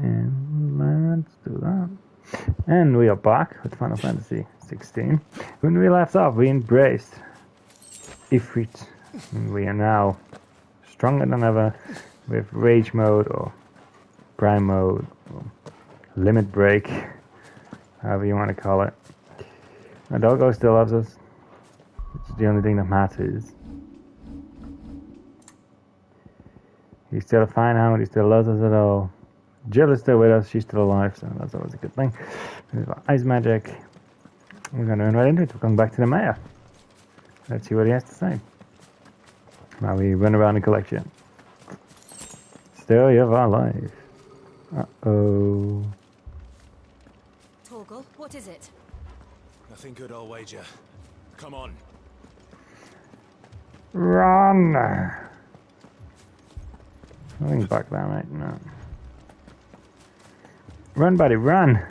And let's do that. And we are back with Final Fantasy XVI. When we left off, we embraced Ifrit. And we are now stronger than ever with Rage Mode or Prime Mode or Limit Break, however you want to call it. My doggo still loves us. It's the only thing that matters. He's still a fine hound, he still loves us at all. Jill is still with us, she's still alive, so that's always a good thing. We've got ice magic. We're going to run right into it. We're going back to the mayor. Let's see what he has to say. While we run around and collect shit. Story of our life. Uh-oh. Torgal, what is it? Nothing good, I'll wager. Come on. Run! Nothing back there, mate. No. Run, buddy, run!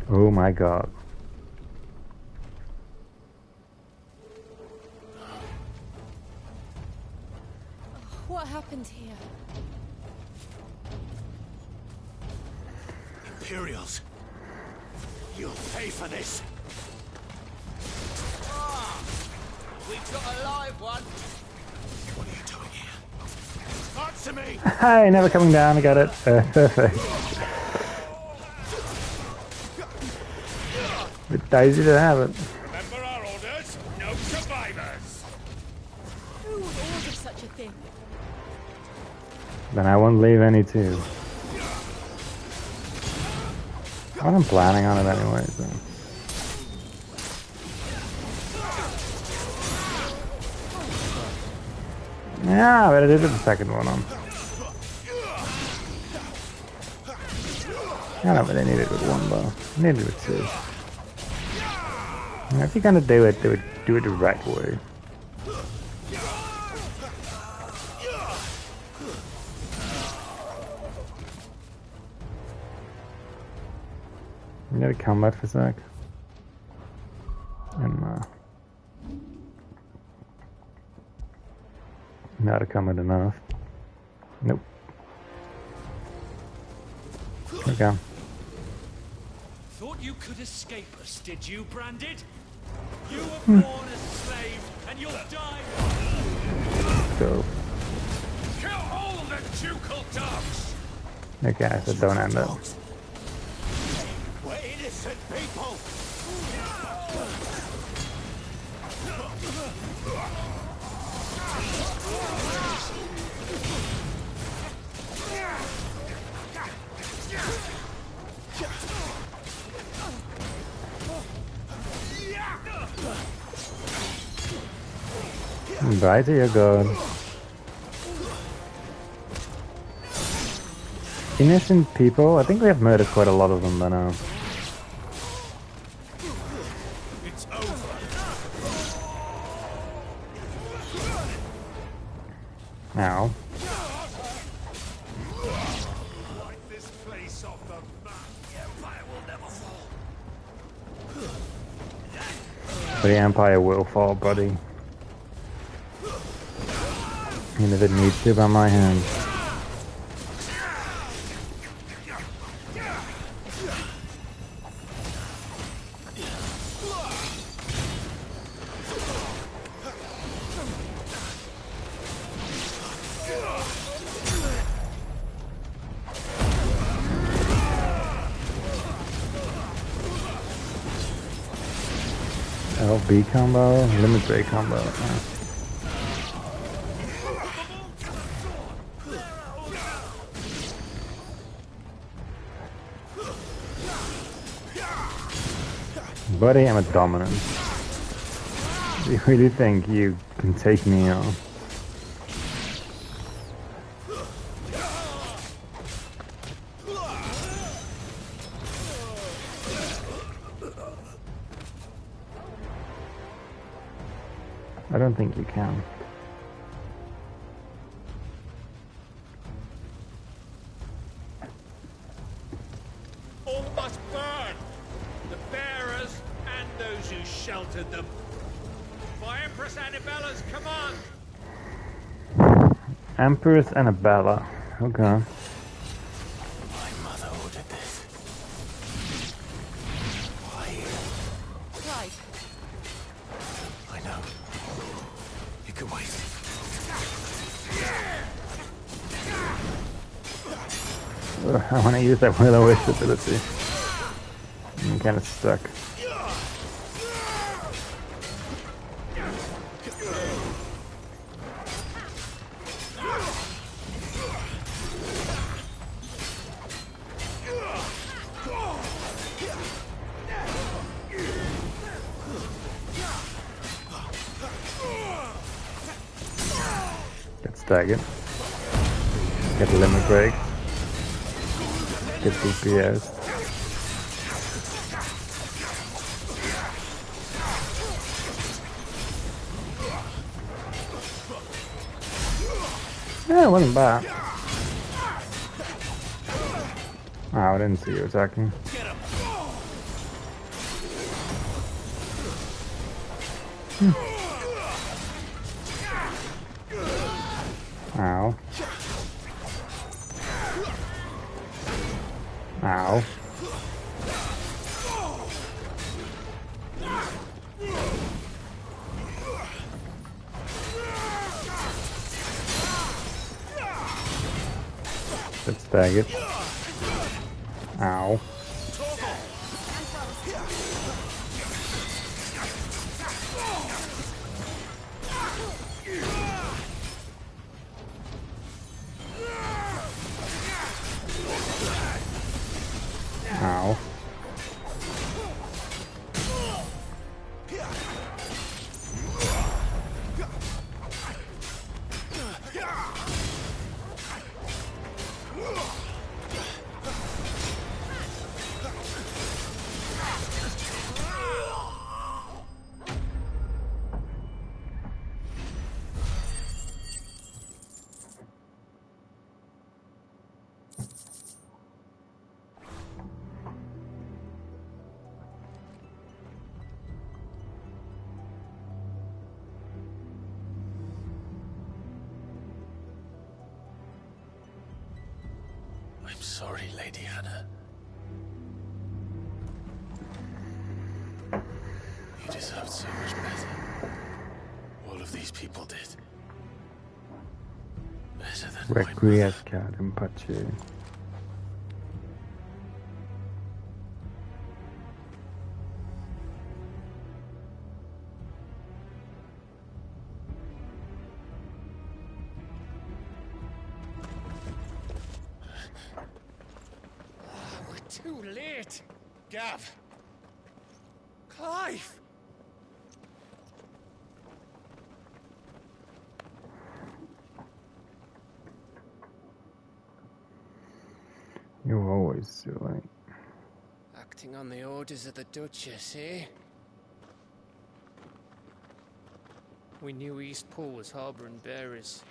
Oh my god. What happened here? Imperials. You'll pay for this. We've got a live one. What are you doing here? Answer me! Hi, never coming down, I got it. Perfect. Bit dicey to have it. Remember our orders? No survivors! Who would order such a thing? Then I won't leave any too. I wasn't planning on it anyway, so. Yeah, but I did the second one on. I don't really need it with one though. I need it with two. And if you're gonna do it the right way. You need a combat for a sec. And not a combat enough. Nope. Okay. Thought you could escape us, did you, Branded? You were born a slave, and you'll die. Go. Kill all the ducal dogs! Okay, so don't end it. We're innocent people! Right, you're good. Innocent people? I think we have murdered quite a lot of them by now. It's over. Now. Wipe this place off the map. The Empire will never fall. The Empire will fall, buddy. And if it needs to, by my hand. LB combo, limit break combo. Nice. Buddy, I'm a dominant. Do you really think you can take me on? I don't think you can. All must burn! the bearers and those who sheltered them. By Empress Annabella's command. Empress Annabella. Okay. My mother ordered this. Why? Right. I know. You can wait. I want to use that will-o-wisp ability. I'm kind of stuck. Get staggered. Get a limit break. Get DPS. Yeah, it wasn't bad. Oh, I didn't see you attacking. Ow. Ow. Let's tag it. Ow. Ow. I'm sorry, Lady Hannah. You deserved so much better. All of these people did. Better than my mother. Requiescat in pace. Too late! Gav! Clive! You're always too late. Acting on the orders of the Duchess, eh? We knew East Pool was harbouring bearers.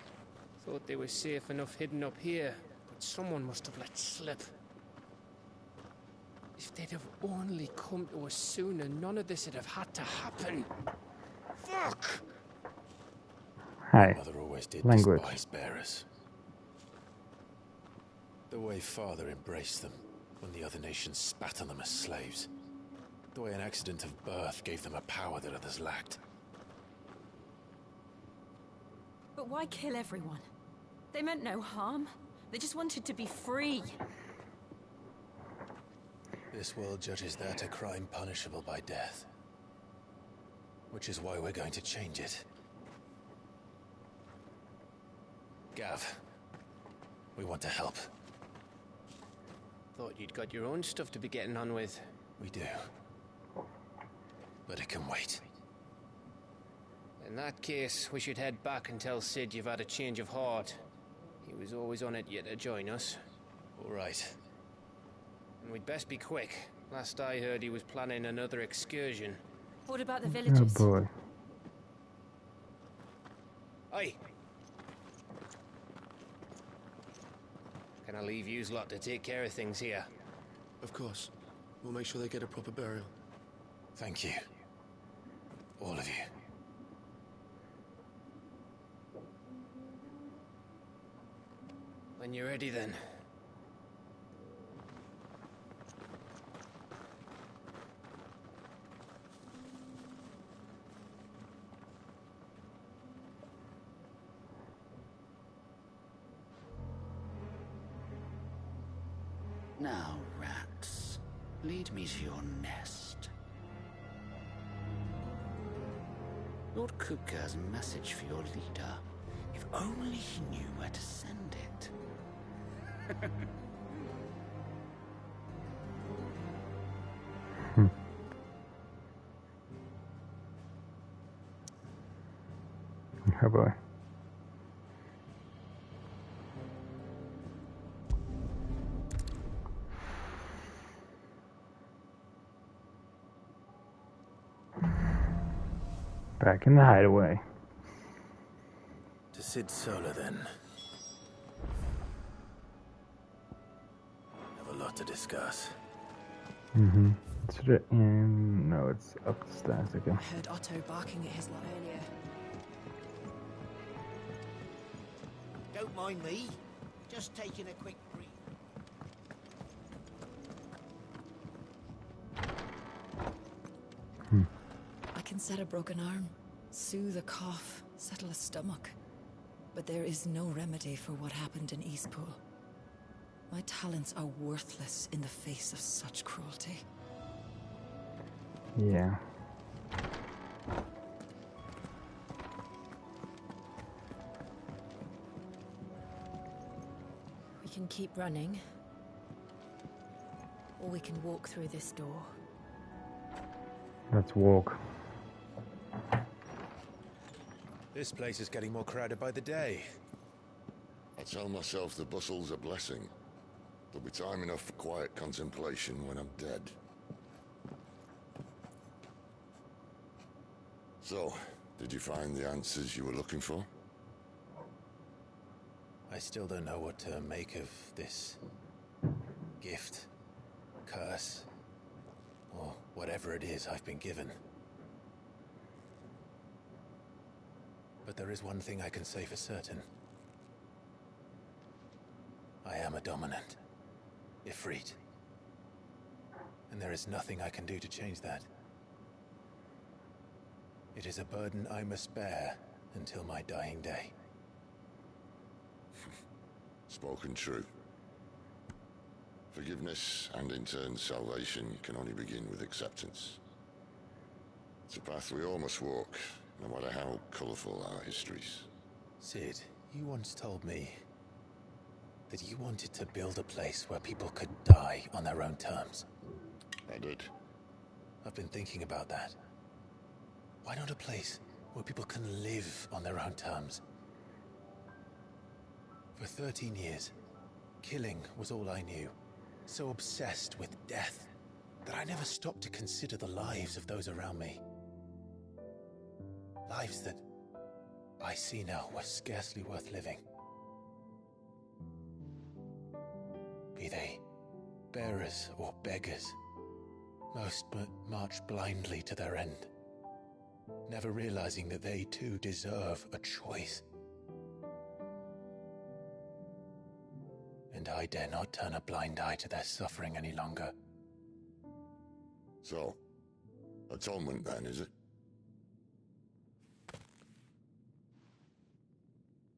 Thought they were safe enough hidden up here, but someone must have let slip. If they'd have only come to us sooner, none of this would have had to happen. Fuck! Hi. Mother always did Language. despise bearers. The way Father embraced them when the other nations spat on them as slaves. The way an accident of birth gave them a power that others lacked. But why kill everyone? They meant no harm. They just wanted to be free. This world judges that a crime punishable by death. Which is why we're going to change it. Gav, we want to help. Thought you'd got your own stuff to be getting on with. We do. But it can wait. In that case, we should head back and tell Sid you've had a change of heart. He was always on it yet to join us. All right. And we'd best be quick. Last I heard, he was planning another excursion. What about the Oh villagers? boy. Aye. Can I leave yous lot to take care of things here? Of course. We'll make sure they get a proper burial. Thank you. All of you. When you're ready, then. Now, rats, lead me to your nest. Lord Kupka's message for your leader. If only he knew where to send it. Oh boy. Back in the hideaway. To Sid Solar, then. Have a lot to discuss. Mm-hmm. No, it's up the stairs again. I heard Otto barking at his lot earlier. Don't mind me. Just taking a quick breathe. I can set a broken arm, soothe a cough, settle a stomach. But there is no remedy for what happened in Eastpool. My talents are worthless in the face of such cruelty. Yeah. We can keep running, or we can walk through this door. Let's walk. This place is getting more crowded by the day. I tell myself the bustle's a blessing. There'll be time enough for quiet contemplation when I'm dead. So, did you find the answers you were looking for? I still don't know what to make of this gift, curse, or whatever it is I've been given. But there is one thing I can say for certain. I am a dominant, Ifrit. And there is nothing I can do to change that. It is a burden I must bear until my dying day. Spoken true. Forgiveness and in turn salvation can only begin with acceptance. It's a path we all must walk, no matter how colourful our histories. Sid, you once told me that you wanted to build a place where people could die on their own terms. I did. I've been thinking about that. Why not a place where people can live on their own terms? For 13 years, killing was all I knew. So obsessed with death that I never stopped to consider the lives of those around me. Lives that I see now were scarcely worth living. Be they bearers or beggars, most march blindly to their end, never realizing that they too deserve a choice. And I dare not turn a blind eye to their suffering any longer. So, atonement then, is it?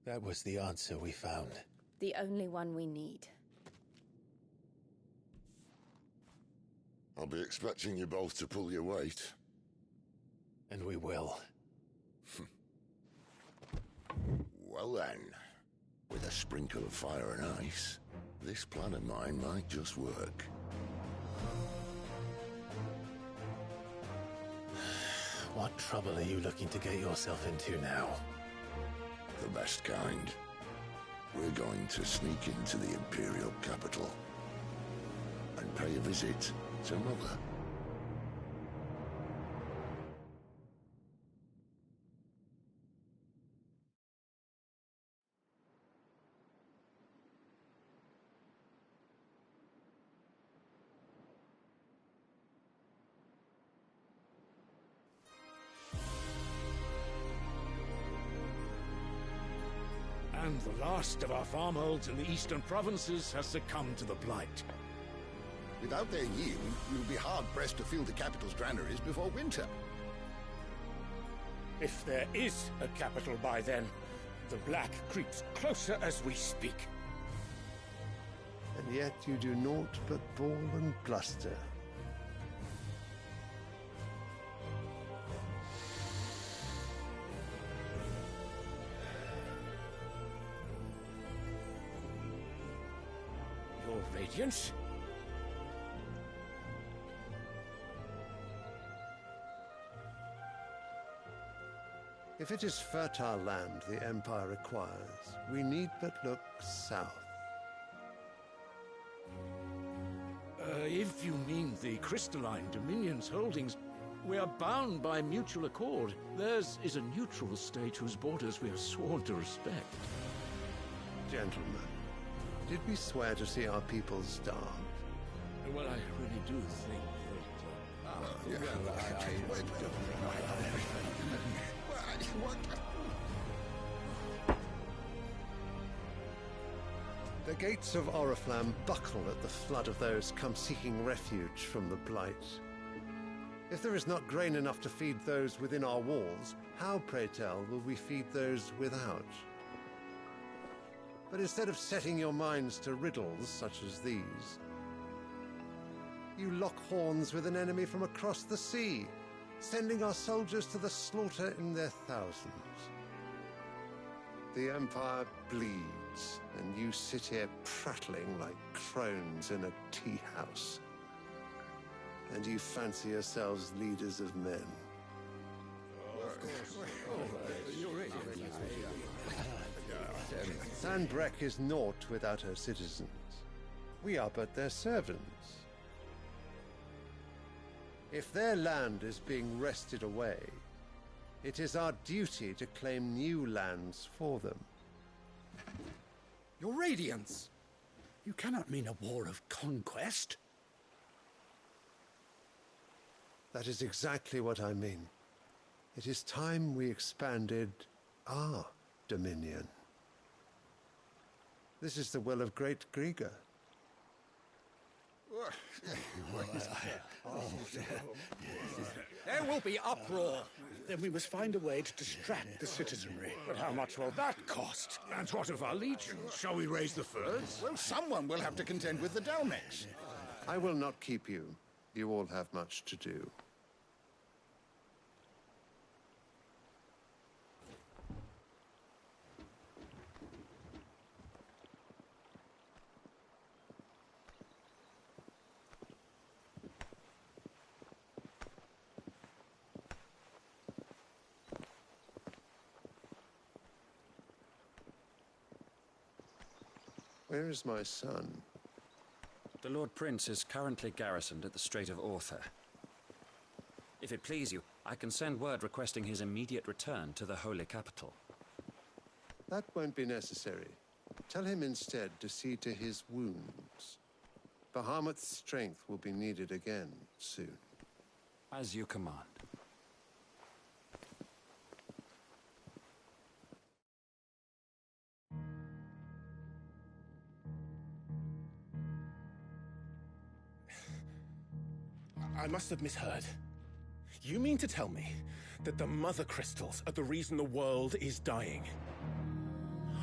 That was the answer we found. The only one we need. I'll be expecting you both to pull your weight. And we will. Well then, with a sprinkle of fire and ice, this plan of mine might just work. What trouble are you looking to get yourself into now? The best kind. We're going to sneak into the Imperial capital and pay a visit to Mother. the last of our farmholds in the eastern provinces has succumbed to the blight. Without their yield, we'll be hard-pressed to fill the capital's granaries before winter. If there is a capital by then, the black creeps closer as we speak. And yet you do naught but bawl and bluster. Your Radiance? If it is fertile land the Empire requires, we need but look south. If you mean the crystalline Dominion's holdings, we are bound by mutual accord. Theirs is a neutral state whose borders we are sworn to respect. Gentlemen, did we swear to see our people starve? Well, I really do think The gates of Oriflamme buckle at the flood of those come seeking refuge from the blight. If there is not grain enough to feed those within our walls, how, pray tell, will we feed those without? But instead of setting your minds to riddles such as these, you lock horns with an enemy from across the sea, sending our soldiers to the slaughter in their thousands. The Empire bleeds, and you sit here prattling like crones in a tea house. And you fancy yourselves leaders of men. Sanbreque is naught without her citizens. We are but their servants. If their land is being wrested away, it is our duty to claim new lands for them. Your Radiance! You cannot mean a war of conquest. That is exactly what I mean. It is time we expanded our dominion. This is the will of great Grieger. There will be uproar. Then we must find a way to distract the citizenry. But how much will that cost? And what of our legions? Shall we raise the furs? Well, someone will have to contend with the Dalmex. I will not keep you. You all have much to do. Where is my son? The Lord Prince is currently garrisoned at the Strait of Author. If it please you, I can send word requesting his immediate return to the Holy Capital. That won't be necessary. Tell him instead to see to his wounds. Bahamut's strength will be needed again soon. As you command. I must have misheard. You mean to tell me that the Mother Crystals are the reason the world is dying?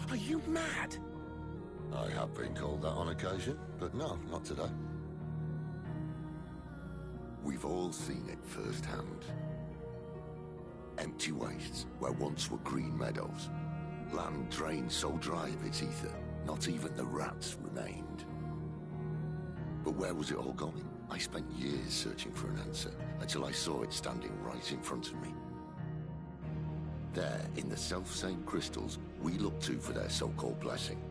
Are you mad? I have been called that on occasion, but no, not today. We've all seen it firsthand. Empty wastes where once were green meadows. Land drained so dry of its ether, not even the rats remained. But where was it all going? I spent years searching for an answer, until I saw it standing right in front of me. There, in the self-same crystals we look to for their so-called blessing.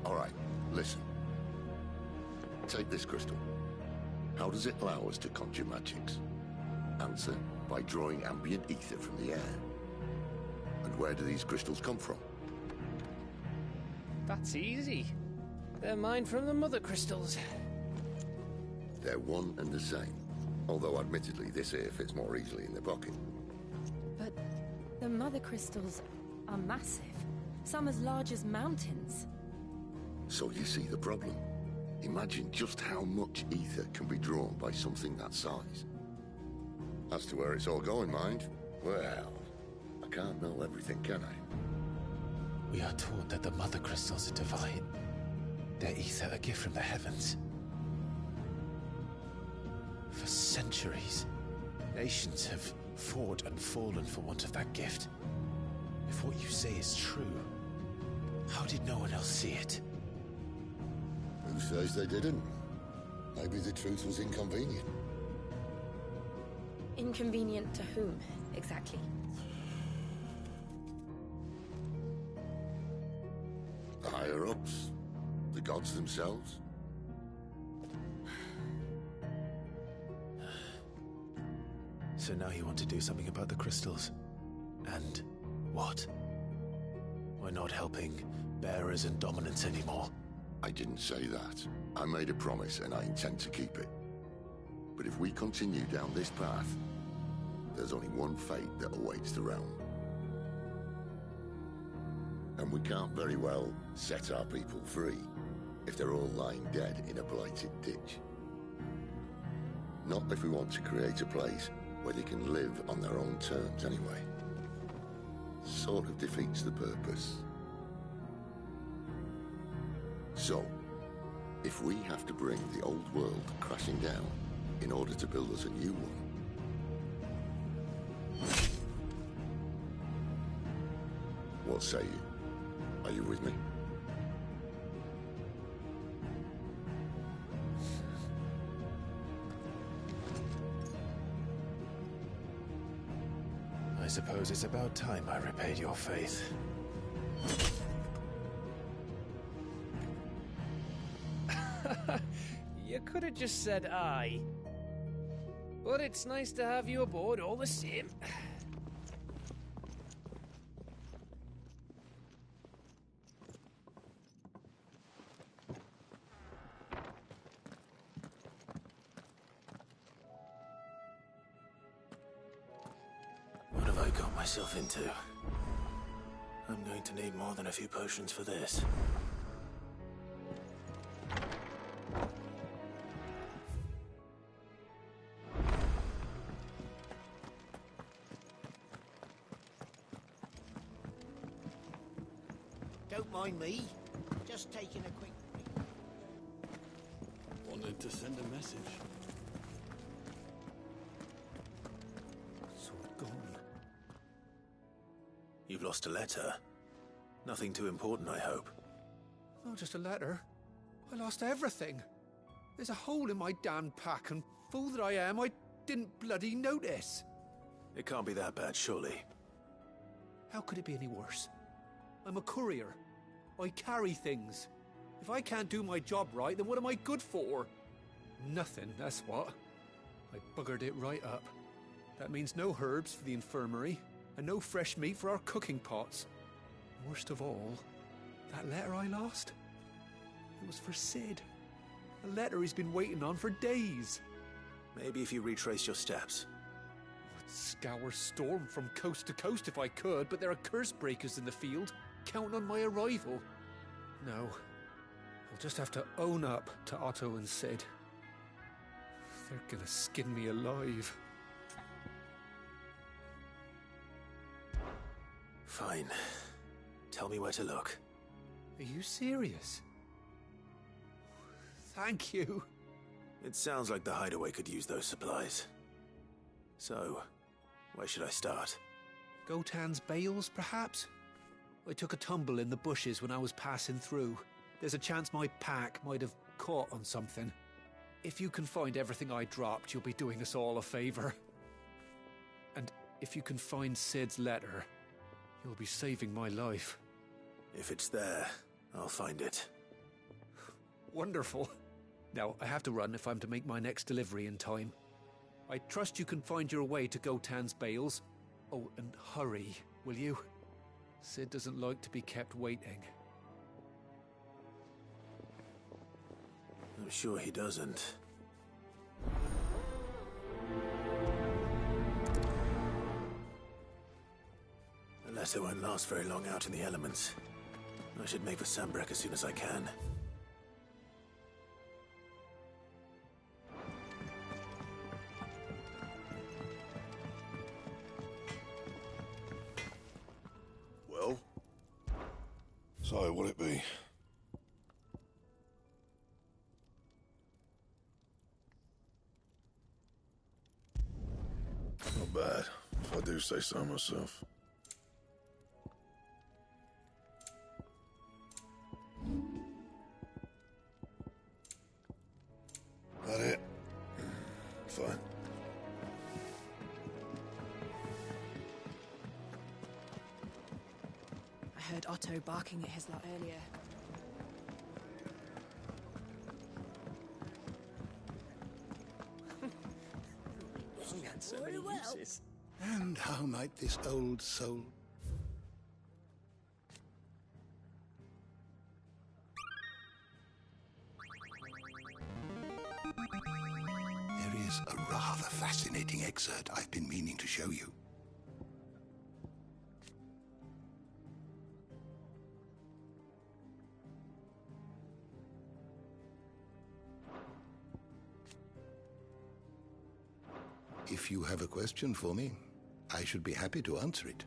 All right, listen. Take this crystal. How does it allow us to conjure magics? Answer, by drawing ambient ether from the air. And where do these crystals come from? That's easy. They're mined from the Mother Crystals. They're one and the same. Although, admittedly, this here fits more easily in the pocket. But the mother crystals are massive. Some as large as mountains. So you see the problem. Imagine just how much ether can be drawn by something that size. As to where it's all going, mind, well, I can't know everything, can I? We are taught that the mother crystals are divine. Their ether a gift from the heavens. For centuries, nations have fought and fallen for want of that gift. If what you say is true, how did no one else see it? Who says they didn't? Maybe the truth was inconvenient. Inconvenient to whom, exactly? The higher-ups? The gods themselves? So now you want to do something about the crystals? And what? We're not helping bearers and dominants anymore. I didn't say that. I made a promise and I intend to keep it. But if we continue down this path, there's only one fate that awaits the realm. And we can't very well set our people free if they're all lying dead in a blighted ditch. Not if we want to create a place where they can live on their own terms anyway. Sort of defeats the purpose. So, if we have to bring the old world crashing down in order to build us a new one, what say you? Are you with me? I suppose it's about time I repaid your faith. You could have just said aye. But it's nice to have you aboard all the same. What have I got myself into? I'm going to need more than a few potions for this. Don't mind me. Just taking a quick... Wanted to send a message. It's all gone. You've lost a letter. Nothing too important, I hope. Not just a letter. I lost everything. There's a hole in my damn pack, and fool that I am, I didn't bloody notice. It can't be that bad, surely. How could it be any worse? I'm a courier. I carry things. If I can't do my job right, then what am I good for? Nothing, that's what. I buggered it right up. That means no herbs for the infirmary, and no fresh meat for our cooking pots. Worst of all, that letter I lost? It was for Sid. A letter he's been waiting on for days. Maybe if you retrace your steps. I'd scour Storm from coast to coast if I could, but there are curse breakers in the field, counting on my arrival. No, I'll just have to own up to Otto and Sid. They're gonna skin me alive. Fine. Tell me where to look. Are you serious? Thank you. It sounds like the hideaway could use those supplies. So, where should I start? Gotan's bales, perhaps? I took a tumble in the bushes when I was passing through. There's a chance my pack might have caught on something. If you can find everything I dropped, you'll be doing us all a favor. And if you can find Sid's letter, you'll be saving my life. If it's there, I'll find it. Wonderful. Now, I have to run if I'm to make my next delivery in time. I trust you can find your way to Gotan's bales. Oh, and hurry, will you? Sid doesn't like to be kept waiting. I'm sure he doesn't. Unless it won't last very long out in the elements. I should make for Sambrek as soon as I can. Well? So, what'll it be? Not bad, if I do say so myself. That it? Fine. I heard Otto barking at his lot earlier. Long had so many uses. And how might this old soul... There is a rather fascinating excerpt I've been meaning to show you. If you have a question for me, I should be happy to answer it.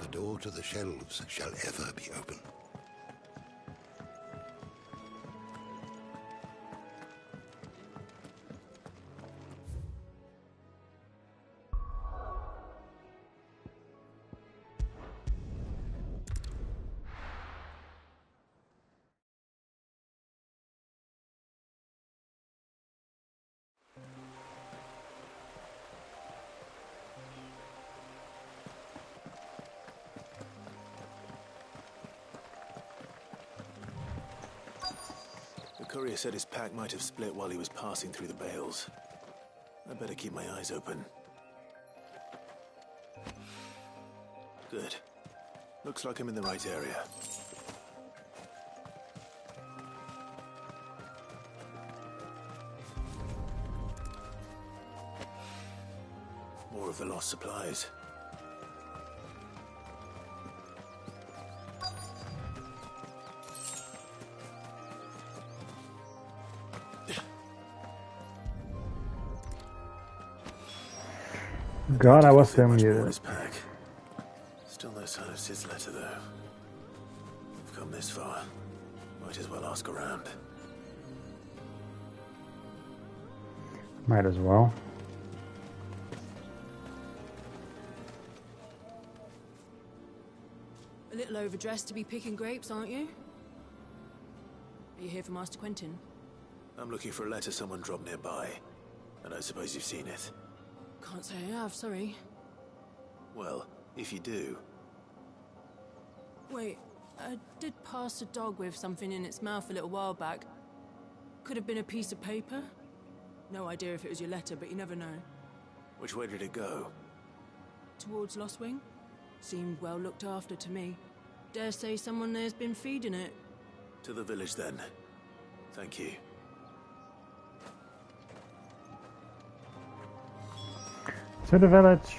The door to the shelves shall ever be open. The courier said his pack might have split while he was passing through the bales. I better keep my eyes open. Good. Looks like I'm in the right area. More of the lost supplies. God, I was so muted. Still no sign of Sid's letter, though. We've come this far. Might as well ask around. Might as well. A little overdressed to be picking grapes, aren't you? Are you here for Master Quentin? I'm looking for a letter someone dropped nearby. And I suppose you've seen it. Can't say I have, sorry. Well, if you do... Wait, I did pass a dog with something in its mouth a little while back. Could have been a piece of paper. No idea if it was your letter, but you never know. Which way did it go? Towards Lostwing? Seemed well looked after to me. Dare say someone there's been feeding it. To the village, then. Thank you. To the village.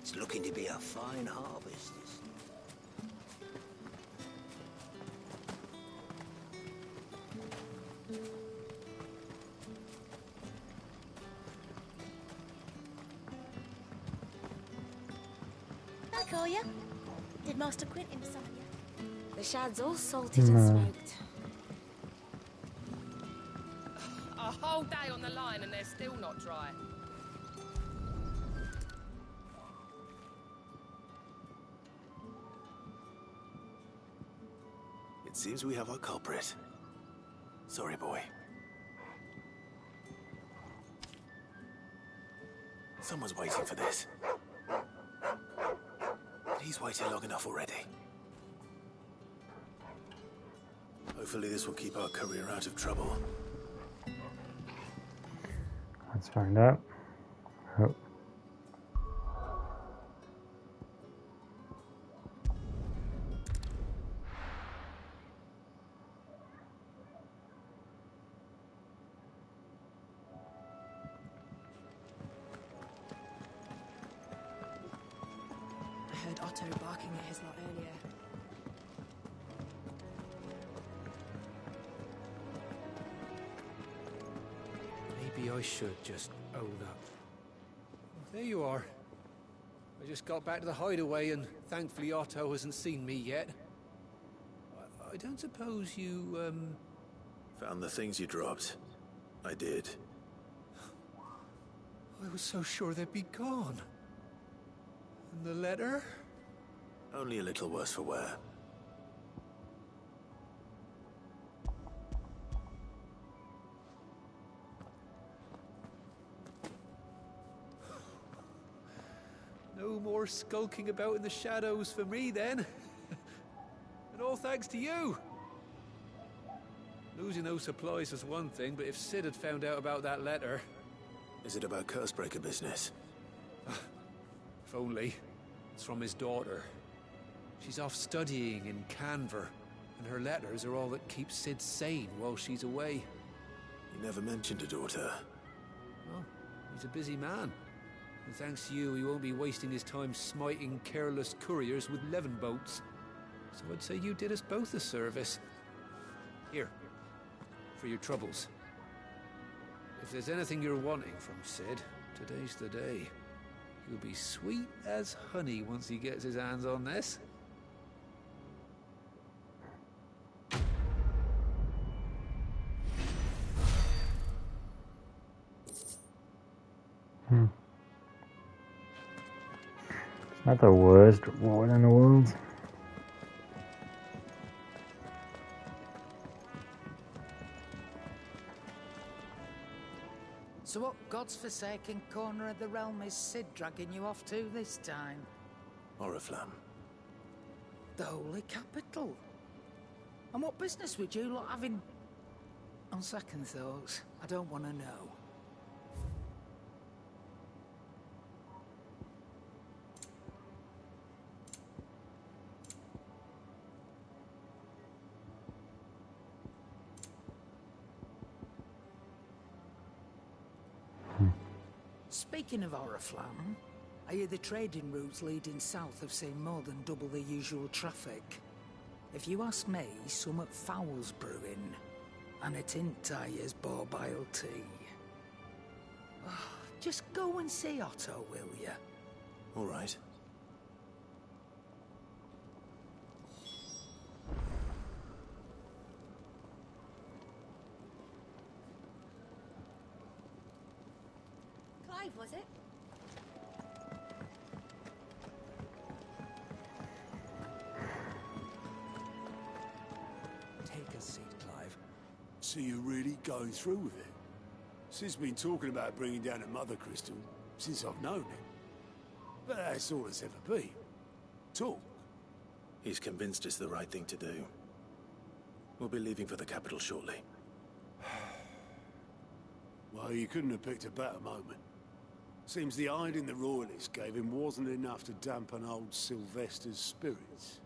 It's looking to be a fine harvest. Back, are ya? Did Master Quentin summon you? The shad's all salted and smoked. Aha! whole day on the line and they're still not dry. It seems we have our culprit. Sorry, boy. Someone's waiting for this. He's waited long enough already. Hopefully this will keep our career out of trouble. Let's find out. Oh. I heard Otto barking at his lot earlier. Maybe I should just own up. There you are. I just got back to the hideaway and thankfully Otto hasn't seen me yet. I don't suppose you, Found the things you dropped. I did. I was so sure they'd be gone. And the letter? Only a little worse for wear. No more skulking about in the shadows for me, then. And all thanks to you. Losing those supplies was one thing, but if Sid had found out about that letter... Is it about Cursebreaker business? If only. It's from his daughter. She's off studying in Canver, and her letters are all that keeps Sid sane while she's away. He never mentioned a daughter. Well, he's a busy man. And thanks to you, he won't be wasting his time smiting careless couriers with levin boats. So I'd say you did us both a service. Here, for your troubles. If there's anything you're wanting from Sid, today's the day. He'll be sweet as honey once he gets his hands on this. Not the worst reward in the world. So what god's-forsaken corner of the realm is Sid dragging you off to this time? Oriflamme. The Holy Capital. And what business would you lot have in... On second thoughts, I don't want to know. Speaking of Oriflamme, I hear the trading routes leading south have seen more than double the usual traffic. If you ask me, summat foul's brewing, and it ain't Tyre's borbile tea. Just go and see Otto, will ya? All right. Clive, was it? Take a seat, Clive. So you're really going through with it? Sid's been talking about bringing down a mother crystal since I've known him. But that's all it's ever been. Talk. He's convinced it's the right thing to do. We'll be leaving for the capital shortly. Well, you couldn't have picked a better moment. Seems the hiding the royalists gave him wasn't enough to dampen old Sylvester's spirits.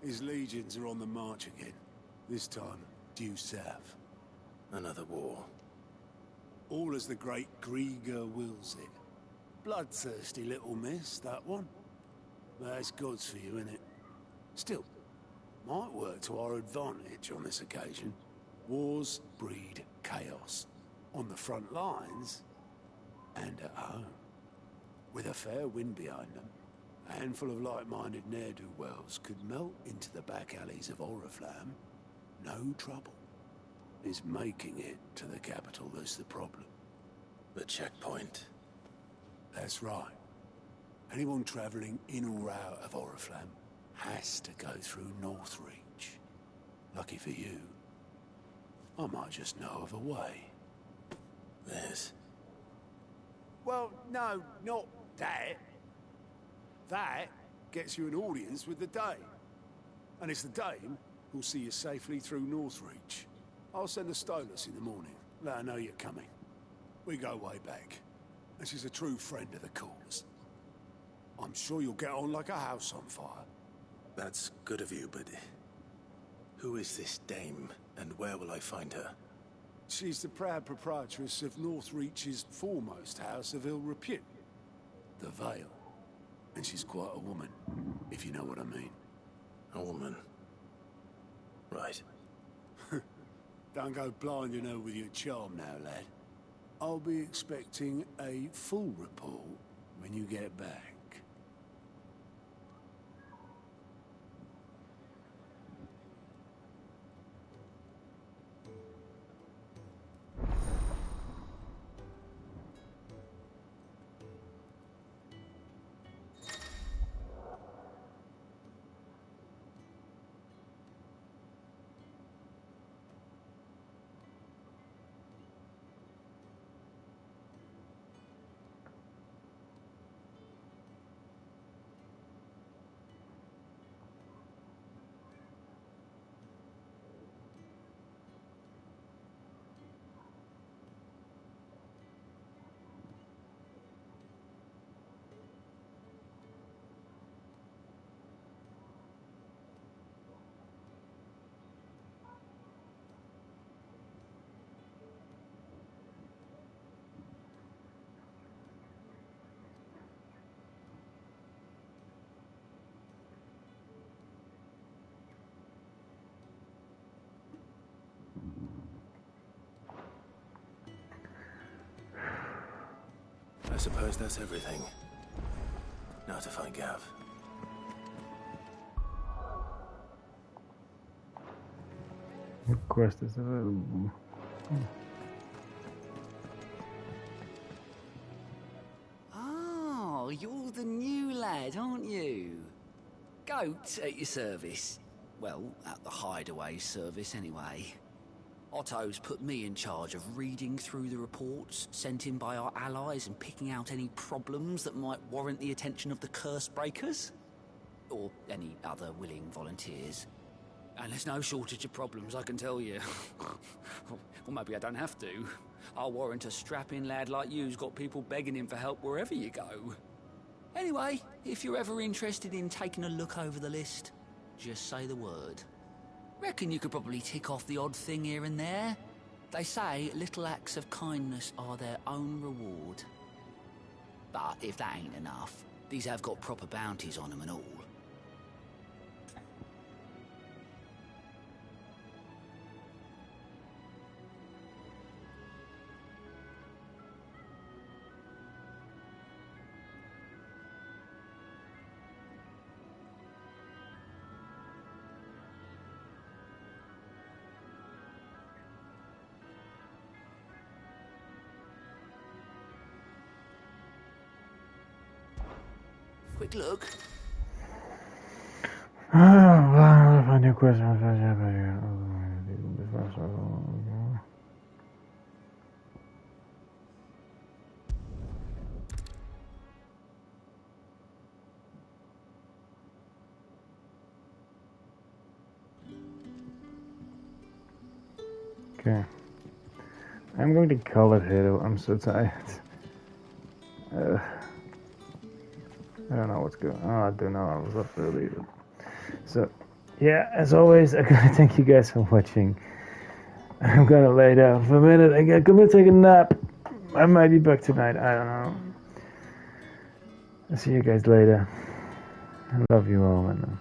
His legions are on the march again. This time, due south. Another war. All as the great Grieger wills it. Bloodthirsty little miss, that one. But that's God's for you, innit? Still, might work to our advantage on this occasion. Wars breed chaos. On the front lines, and at home. With a fair wind behind them, a handful of like-minded ne'er-do-wells could melt into the back alleys of Oriflamme. No trouble. It's making it to the capital that's the problem. The checkpoint. That's right. Anyone travelling in or out of Oriflamme has to go through Northreach. Lucky for you, I might just know of a way. This? Well, no, not that. That gets you an audience with the Dame. And it's the Dame who'll see you safely through Northreach. I'll send a Stolas in the morning. Let her know you're coming. We go way back. And she's a true friend of the cause. I'm sure you'll get on like a house on fire. That's good of you, but... who is this Dame, and where will I find her? She's the proud proprietress of Northreach's foremost house of ill repute, the Vale. And she's quite a woman, if you know what I mean. A woman? Right. Don't go blinding her with your charm now, lad. I'll be expecting a full report when you get back. I suppose that's everything. Now to find Gav. The quest is available. Oh, you're the new lad, aren't you? Goat at your service. Well, at the hideaway service anyway. Otto's put me in charge of reading through the reports sent in by our allies and picking out any problems that might warrant the attention of the curse breakers. Or any other willing volunteers. And there's no shortage of problems, I can tell you. Well, maybe I don't have to. I'll warrant a strapping lad like you's got people begging him for help wherever you go. Anyway, if you're ever interested in taking a look over the list, just say the word. Reckon you could probably tick off the odd thing here and there. They say little acts of kindness are their own reward. But if that ain't enough, these have got proper bounties on them and all. Quick look. Find your question. Okay. I'm going to call it here. I'm so tired. I don't know what's going on. I don't know. I was up early. So, yeah, as always, I gotta thank you guys for watching. I'm gonna lay down for a minute. I'm gonna take a nap. I might be back tonight. I don't know. I'll see you guys later. I love you all, and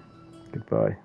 goodbye.